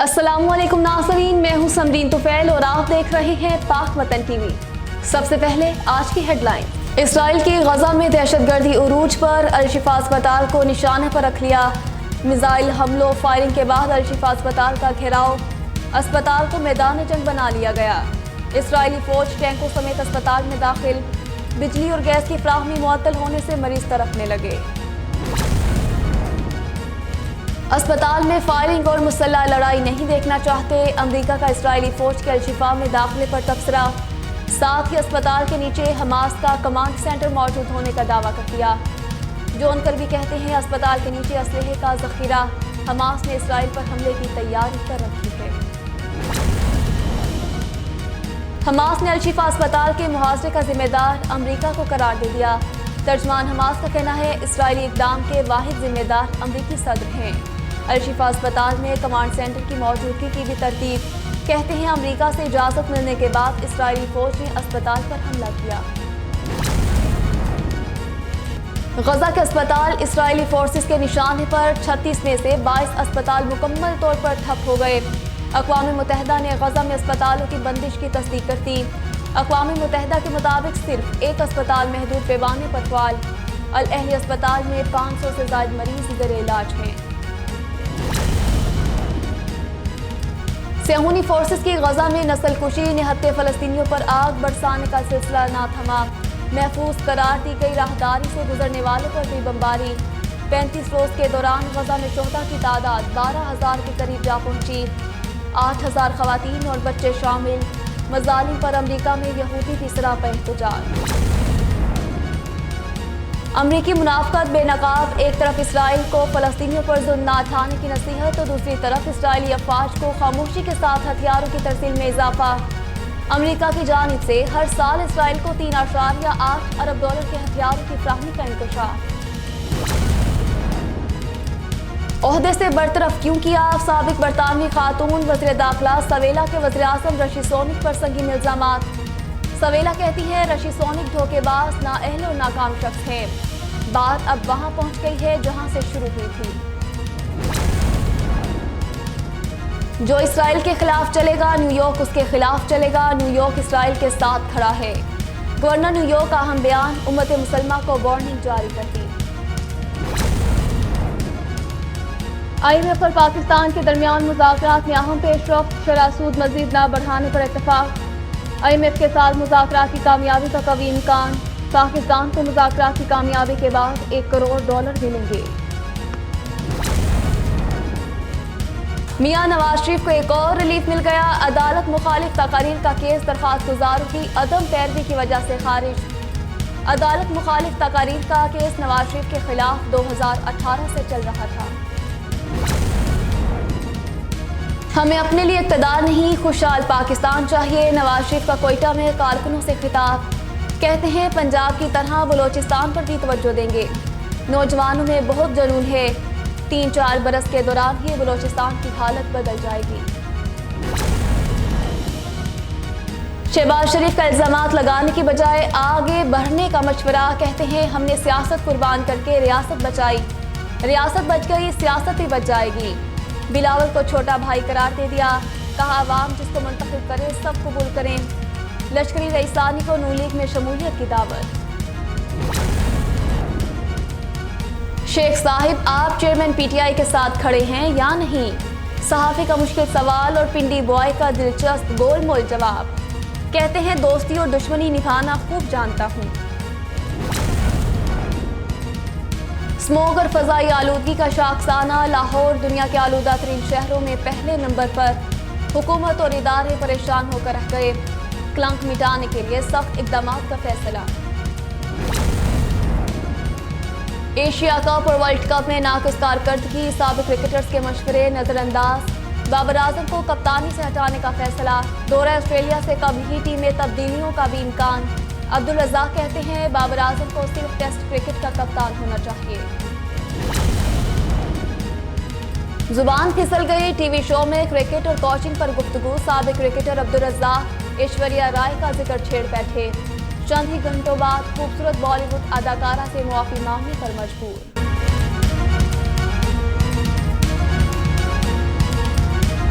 अस्सलाम वालेकुम नाज़रीन, मैं हूं समरीन तुफैल और आप देख रहे हैं पाक वतन टीवी। सबसे पहले आज की हेडलाइन। इसराइल की गजा में दहशतगर्दी उरूज पर अल-शिफा अस्पताल को निशाने पर रख लिया। मिसाइल हमलों फायरिंग के बाद अल-शिफा अस्पताल का घेराव, अस्पताल को मैदान जंग बना लिया गया। इसराइली फौज टैंकों समेत अस्पताल में दाखिल, बिजली और गैस की फ्राहमी मुअत्तल होने से मरीज तड़पने लगे। अस्पताल में फायरिंग और मुसल्लह लड़ाई नहीं देखना चाहते, अमेरिका का इसराइली फौज के अल-शिफा में दाखिले पर तबसरा। साथ ही अस्पताल के नीचे हमास का कमांड सेंटर मौजूद होने का दावा कर दिया। जॉन कर्बी कहते हैं अस्पताल के नीचे असलहे का जखीरा, हमास ने इसराइल पर हमले की तैयारी कर रखी है। हमास ने अल-शिफा अस्पताल के मुहासरे का जिम्मेदार अमेरिका को करार दे दिया। तर्जमान हमास का कहना है इसराइली इक़दाम के वाहिद जिम्मेदार अमेरिकी सदर हैं। अल-शिफा अस्पताल में कमांड सेंटर की मौजूदगी की भी तरतीब। कहते हैं अमेरिका से इजाज़त मिलने के बाद इसराइली फौज ने अस्पताल पर हमला किया। गजा के अस्पताल इसराइली फोर्सेस के निशाने पर 36 में से 22 अस्पताल मुकम्मल तौर पर ठप हो गए। अक़वाम मुत्तहिदा ने गजा में अस्पतालों की बंदिश की तस्दीक कर दी। अक़वाम मुत्तहिदा के मुताबिक सिर्फ एक अस्पताल महदूद पैमाने पर फ़ाल। अल-अहली अस्पताल में 500 से ज़ायद मरीज ज़ेर इलाज हैं। सियाहूनी फोर्सेस की गजा में नस्ल कुशी, निहत्ते फ़लस्तीनियों पर आग बरसाने का सिलसिला ना थमा। महफूज करार दी गई राहदारी से गुजरने वालों पर भी बमबारी। 35 रोज़ के दौरान गजा में शोहदा की तादाद 12,000 के करीब जा पहुंची। 8,000 ख़वातीन और बच्चे शामिल। मज़ालिम पर अमेरिका में यहूदी की सरापा एहतजाज। अमरीकी मुनाफ़क़त बेनकाब, एक तरफ इसराइल को फ़लस्तीनियों पर जुल्म न उठाने की नसीहत तो दूसरी तरफ इसराइली अफ़वाज को खामोशी के साथ हथियारों की तरसील में इजाफा। अमेरिका की जानिब से हर साल इसराइल को 3.8 अरब डॉलर के हथियारों की फ्राहमी का इंकशाफ। ओहदे से बरतरफ क्यों किया साबिक बरतानवी खातून वज़ीर दाखिला सवेला के वज़ीर आज़म रशीद सोनिक पर संगीन इल्ज़ामात। सवेला कहती है रशीद सोनिक धोखेबाज, नाअहल और नाकाम शख्स है। बात अब वहां पहुंच गई है जहां से शुरू हुई थी। जो इसराइल के खिलाफ चलेगा न्यूयॉर्क उसके खिलाफ चलेगा, न्यूयॉर्क इसराइल के साथ खड़ा है। गवर्नर न्यूयॉर्क का अहम बयान, उम्मत मुसलमा को वार्निंग जारी कर दी। IMF और पाकिस्तान के दरमियान मुज़ाकरात में अहम पेशरफ्त, शरह सूद मज़ीद न बढ़ाने पर इत्तफाक। IMF के साथ मुज़ाकरात की कामयाबी का कवी इम्कान। पाकिस्तान को मुज़ाकरात की कामयाबी के बाद $1 करोड़ मिलेंगे। मियां नवाज शरीफ को एक और रिलीफ मिल गया। अदालत मुखालिफ तकारीर का केस दरख्वास्त गुजारों की अदम पैरवी की वजह से खारिज। अदालत मुखालिफ तकारीर का केस नवाज शरीफ के खिलाफ 2018 से चल रहा था। हमें अपने लिए इक़्तिदार नहीं, खुशहाल पाकिस्तान चाहिए। नवाज शरीफ का कोयटा में कारकुनों से खिताब। कहते हैं पंजाब की तरह बलोचिस्तान पर भी तवज्जो देंगे। नौजवानों में बहुत जुनून है, 3-4 बरस के दौरान ही बलोचिस्तान की हालत बदल जाएगी। शहबाज शरीफ का इल्ज़ामात लगाने की बजाय आगे बढ़ने का मशवरा। कहते हैं हमने सियासत कुर्बान करके रियासत बचाई, रियासत बच गई सियासत भी बच जाएगी। बिलावल को छोटा भाई करार दे दिया, कहा अवाम जिसको मुंतखब करे सब कबूल करें। लश्करी रईसानी को नून लीग में शमूलियत की दावत। शेख साहिब आप चेयरमैन PTI के साथ खड़े हैं या नहीं? सहाफ़ी का मुश्किल सवाल और पिंडी बॉय का दिलचस्प गोलमोल जवाब। कहते हैं दोस्ती और दुश्मनी निभाना खूब जानता हूँ। स्मोग और फ़ज़ाई आलूदगी का शाखसाना, लाहौर दुनिया के आलूदा तरीन शहरों में पहले नंबर पर। हुकूमत और इदारे परेशान होकर रह गए। क्लंक मिटाने के लिए सख्त इक़दामात का फैसला। एशिया कप और वर्ल्ड कप में नाक़िस कारकर्दगी, साबिक़ क्रिकेटर्स के मशवरे नज़रअंदाज। बाबर आजम को कप्तानी से हटाने का फैसला। दौरा ऑस्ट्रेलिया से कबल ही टीम में तब्दीलियों का भी इम्कान। अब्दुल रज़ाक कहते हैं बाबर आजम को सिर्फ टेस्ट क्रिकेट का कप्तान होना चाहिए। जुबान फिसल गई, टीवी शो में क्रिकेट और कोचिंग पर गुफ्तगू। साबिक़ क्रिकेटर अब्दुल रज़ाक ऐश्वर्या राय का जिक्र छेड़ बैठे। चंद ही घंटों बाद खूबसूरत बॉलीवुड अदाकारा से मुआफ़ी मांगने पर मजबूर।